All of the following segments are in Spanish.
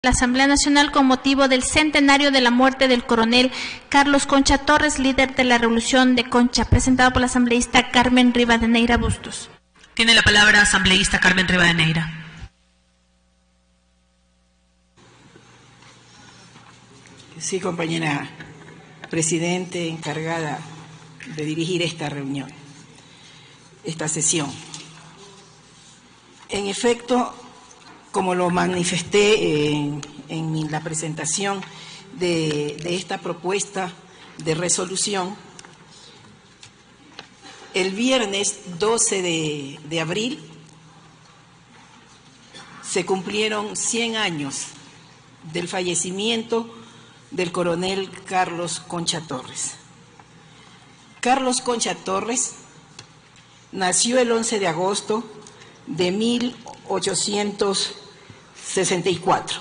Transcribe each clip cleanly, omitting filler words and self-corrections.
La Asamblea Nacional con motivo del centenario de la muerte del coronel Carlos Concha Torres, líder de la Revolución de Concha, presentado por la asambleísta Carmen Rivadeneira Bustos. Tiene la palabra asambleísta Carmen Rivadeneira. Sí, compañera presidente, encargada de dirigir esta reunión, esta sesión. En efecto, como lo manifesté en la presentación de esta propuesta de resolución, el viernes 12 de abril se cumplieron 100 años del fallecimiento del coronel Carlos Concha Torres. Carlos Concha Torres nació el 11 de agosto de 1864.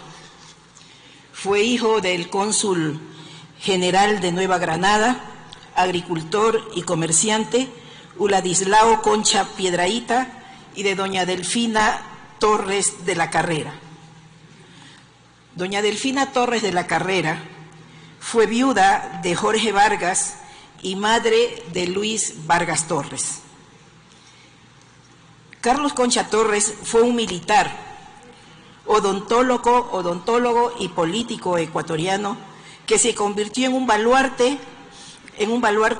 Fue hijo del cónsul general de Nueva Granada, agricultor y comerciante, Uladislao Concha Piedrahita, y de doña Delfina Torres de la Carrera. Doña Delfina Torres de la Carrera fue viuda de Jorge Vargas y madre de Luis Vargas Torres. Carlos Concha Torres fue un militar, odontólogo y político ecuatoriano que se convirtió en un baluarte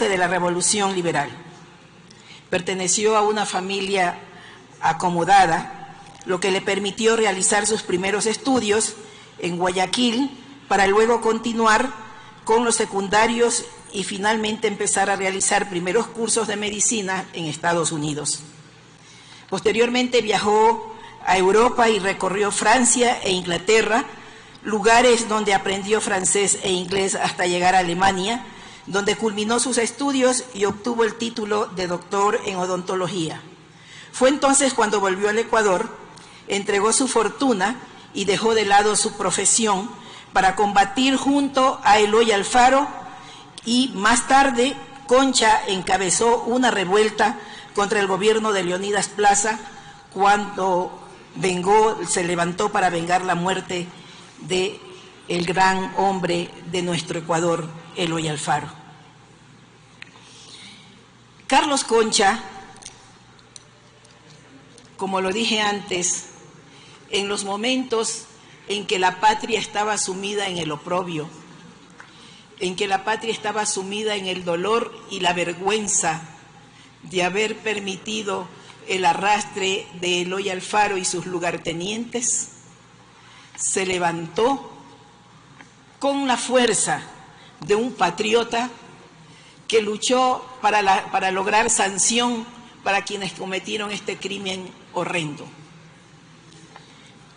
de la Revolución Liberal. Perteneció a una familia acomodada, lo que le permitió realizar sus primeros estudios en Guayaquil para luego continuar con los secundarios y finalmente empezar a realizar primeros cursos de medicina en Estados Unidos. Posteriormente viajó a Europa y recorrió Francia e Inglaterra, lugares donde aprendió francés e inglés hasta llegar a Alemania, donde culminó sus estudios y obtuvo el título de doctor en odontología. Fue entonces cuando volvió al Ecuador, entregó su fortuna y dejó de lado su profesión para combatir junto a Eloy Alfaro, y más tarde Concha encabezó una revuelta contra el gobierno de Leonidas Plaza cuando se levantó para vengar la muerte de el gran hombre de nuestro Ecuador, Eloy Alfaro. Carlos Concha, como lo dije antes, en los momentos en que la patria estaba sumida en el oprobio, en que la patria estaba sumida en el dolor y la vergüenza de haber permitido el arrastre de Eloy Alfaro y sus lugartenientes, se levantó con la fuerza de un patriota que luchó para lograr sanción para quienes cometieron este crimen horrendo.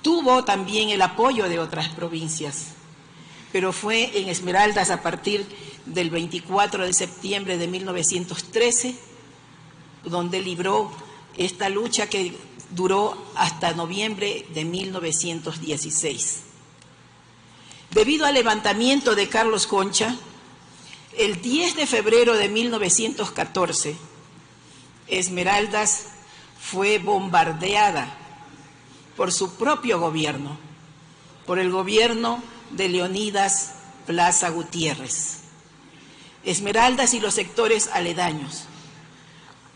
Tuvo también el apoyo de otras provincias, pero fue en Esmeraldas a partir del 24 de septiembre de 1913, donde libró esta lucha que duró hasta noviembre de 1916. Debido al levantamiento de Carlos Concha, el 10 de febrero de 1914, Esmeraldas fue bombardeada por su propio gobierno, por el gobierno de Leonidas Plaza Gutiérrez. Esmeraldas y los sectores aledaños.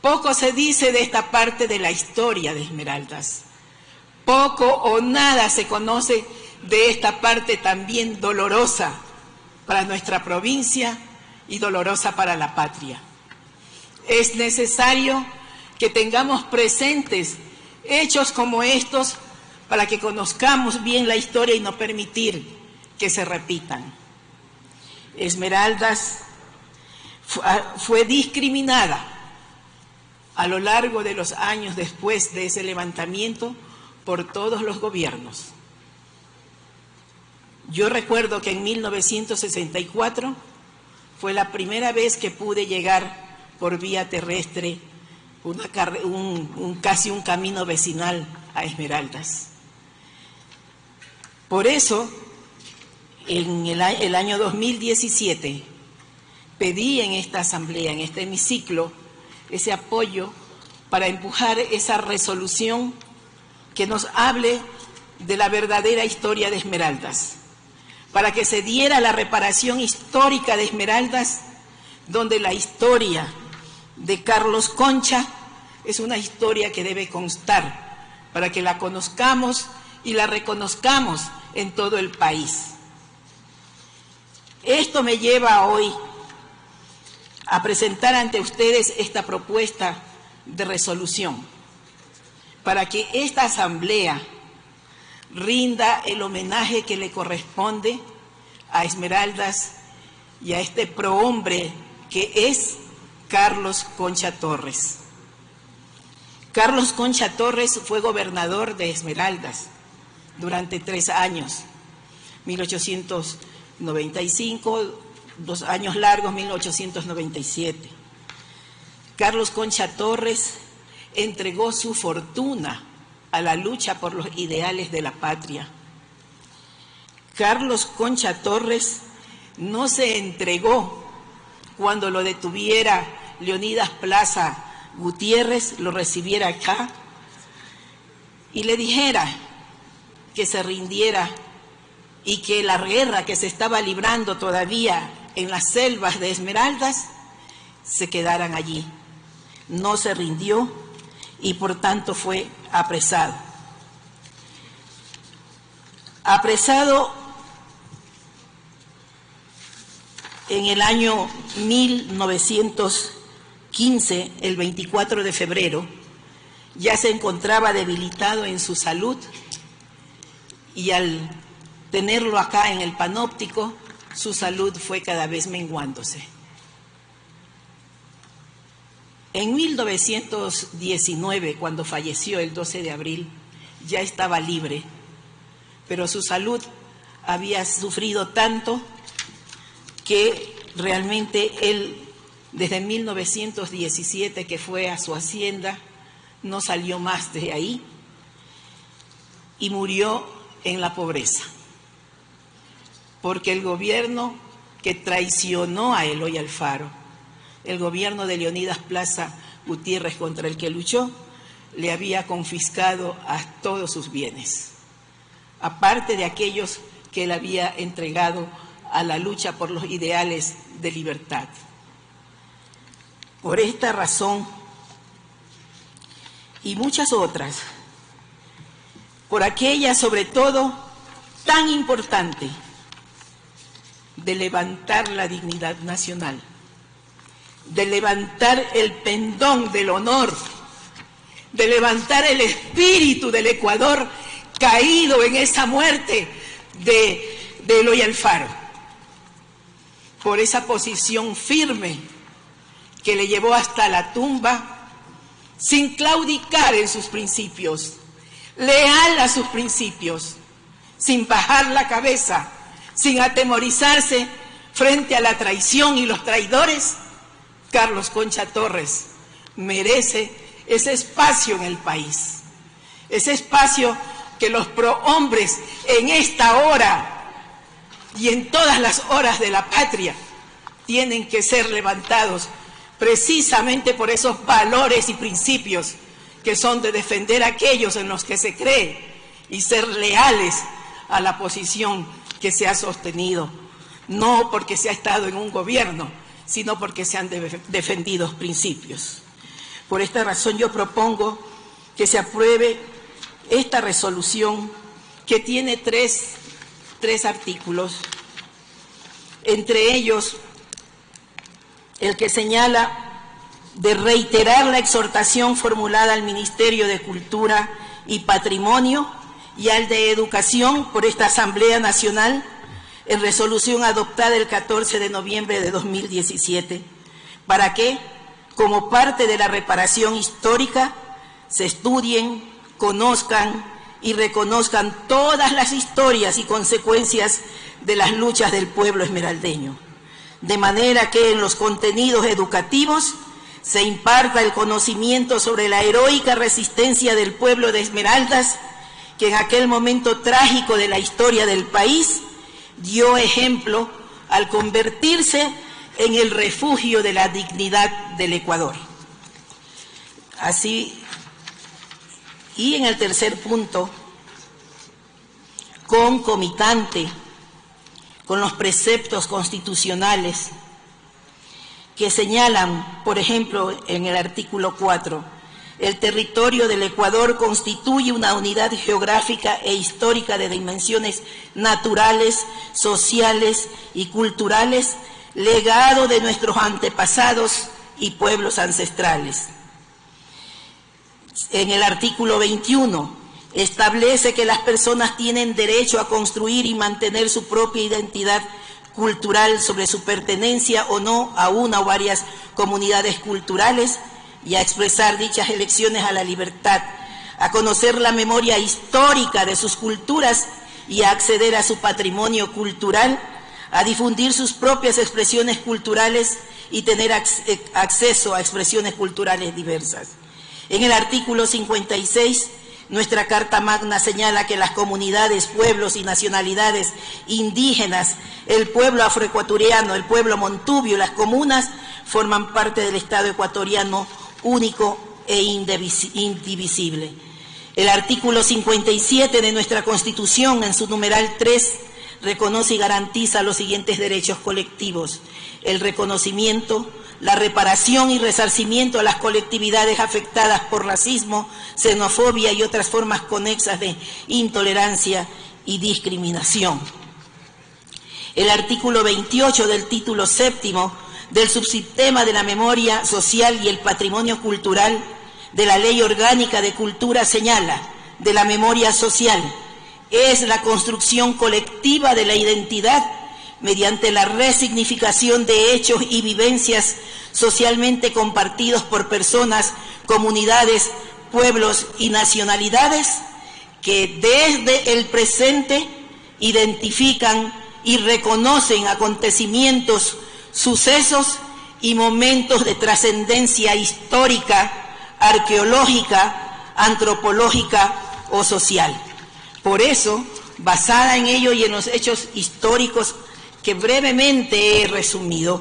Poco se dice de esta parte de la historia de Esmeraldas. Poco o nada se conoce de esta parte también dolorosa para nuestra provincia y dolorosa para la patria. Es necesario que tengamos presentes hechos como estos para que conozcamos bien la historia y no permitir que se repitan. Esmeraldas fue discriminada a lo largo de los años después de ese levantamiento por todos los gobiernos. Yo recuerdo que en 1964 fue la primera vez que pude llegar por vía terrestre casi un camino vecinal a Esmeraldas. Por eso, en el año 2017, pedí en esta asamblea, en este hemiciclo, ese apoyo para empujar esa resolución que nos hable de la verdadera historia de Esmeraldas, para que se diera la reparación histórica de Esmeraldas, donde la historia de Carlos Concha es una historia que debe constar, para que la conozcamos y la reconozcamos en todo el país. Esto me lleva hoy a presentar ante ustedes esta propuesta de resolución, para que esta asamblea rinda el homenaje que le corresponde a Esmeraldas y a este prohombre que es Carlos Concha Torres. Carlos Concha Torres fue gobernador de Esmeraldas durante 3 años, 1895, 2 años largos, 1897. Carlos Concha Torres entregó su fortuna a la lucha por los ideales de la patria. Carlos Concha Torres no se entregó cuando lo detuviera Leonidas Plaza Gutiérrez, lo recibiera acá y le dijera que se rindiera y que la guerra que se estaba librando todavía en las selvas de Esmeraldas se quedaran allí. No se rindió y por tanto fue apresado. Apresado en el año 1915, el 24 de febrero, ya se encontraba debilitado en su salud y al tenerlo acá en el panóptico, su salud fue cada vez menguándose. En 1919, cuando falleció el 12 de abril, ya estaba libre, pero su salud había sufrido tanto que realmente él, desde 1917 que fue a su hacienda, no salió más de ahí y murió en la pobreza, porque el gobierno que traicionó a Eloy Alfaro, el gobierno de Leonidas Plaza Gutiérrez contra el que luchó, le había confiscado a todos sus bienes, aparte de aquellos que él había entregado a la lucha por los ideales de libertad. Por esta razón y muchas otras, por aquella sobre todo tan importante de levantar la dignidad nacional, de levantar el pendón del honor, de levantar el espíritu del Ecuador caído en esa muerte de Eloy Alfaro, por esa posición firme que le llevó hasta la tumba, sin claudicar en sus principios, leal a sus principios, sin bajar la cabeza, sin atemorizarse frente a la traición y los traidores. Carlos Concha Torres merece ese espacio en el país, ese espacio que los prohombres en esta hora y en todas las horas de la patria tienen que ser levantados precisamente por esos valores y principios que son de defender a aquellos en los que se cree y ser leales a la posición que se ha sostenido, no porque se ha estado en un gobierno, sino porque se han defendido principios. Por esta razón yo propongo que se apruebe esta resolución que tiene tres artículos, entre ellos el que señala de reiterar la exhortación formulada al Ministerio de Cultura y Patrimonio y al de Educación por esta Asamblea Nacional en resolución adoptada el 14 de noviembre de 2017, para que, como parte de la reparación histórica, se estudien, conozcan y reconozcan todas las historias y consecuencias de las luchas del pueblo esmeraldeño, de manera que en los contenidos educativos se imparta el conocimiento sobre la heroica resistencia del pueblo de Esmeraldas, que en aquel momento trágico de la historia del país dio ejemplo al convertirse en el refugio de la dignidad del Ecuador. Así, y en el tercer punto, concomitante con los preceptos constitucionales que señalan, por ejemplo, en el artículo 4, el territorio del Ecuador constituye una unidad geográfica e histórica de dimensiones naturales, sociales y culturales, legado de nuestros antepasados y pueblos ancestrales. En el artículo 21, establece que las personas tienen derecho a construir y mantener su propia identidad cultural sobre su pertenencia o no a una o varias comunidades culturales y a expresar dichas elecciones a la libertad, a conocer la memoria histórica de sus culturas y a acceder a su patrimonio cultural, a difundir sus propias expresiones culturales y tener acceso a expresiones culturales diversas. En el artículo 56, nuestra Carta Magna señala que las comunidades, pueblos y nacionalidades indígenas, el pueblo afroecuatoriano, el pueblo montubio, las comunas, forman parte del Estado ecuatoriano único e indivisible. El artículo 57 de nuestra Constitución, en su numeral 3, reconoce y garantiza los siguientes derechos colectivos: el reconocimiento, la reparación y resarcimiento a las colectividades afectadas por racismo, xenofobia y otras formas conexas de intolerancia y discriminación. El artículo 28 del título séptimo del subsistema de la memoria social y el patrimonio cultural de la Ley Orgánica de Cultura señala: de la memoria social es la construcción colectiva de la identidad mediante la resignificación de hechos y vivencias socialmente compartidos por personas, comunidades, pueblos y nacionalidades que desde el presente identifican y reconocen acontecimientos, sucesos y momentos de trascendencia histórica, arqueológica, antropológica o social. Por eso, basada en ello y en los hechos históricos que brevemente he resumido,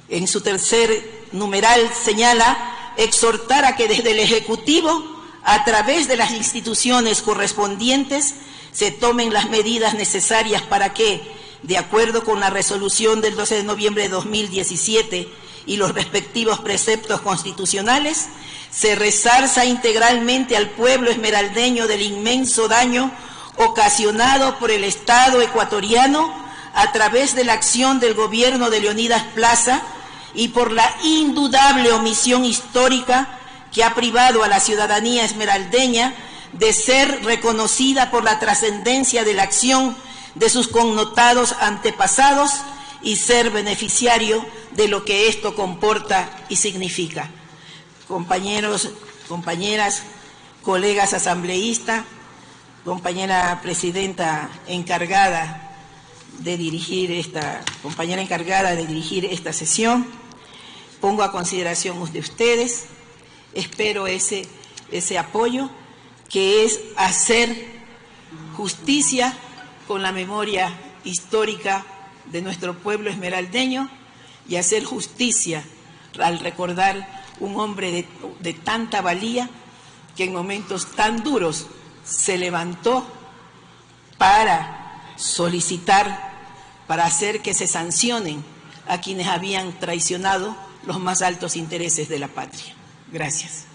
en su tercer numeral señala exhortar a que desde el Ejecutivo, a través de las instituciones correspondientes, se tomen las medidas necesarias para que, de acuerdo con la resolución del 12 de noviembre de 2017 y los respectivos preceptos constitucionales, se resarza integralmente al pueblo esmeraldeño del inmenso daño ocasionado por el Estado ecuatoriano a través de la acción del gobierno de Leonidas Plaza y por la indudable omisión histórica que ha privado a la ciudadanía esmeraldeña de ser reconocida por la trascendencia de la acción de sus connotados antepasados y ser beneficiario de lo que esto comporta y significa. Compañeros, compañeras, colegas asambleístas, compañera presidenta encargada de dirigir esta sesión, pongo a consideración de ustedes, espero ese apoyo, que es hacer justicia con la memoria histórica de nuestro pueblo esmeraldeño y hacer justicia al recordar un hombre de tanta valía que en momentos tan duros se levantó para solicitar, para hacer que se sancionen a quienes habían traicionado los más altos intereses de la patria. Gracias.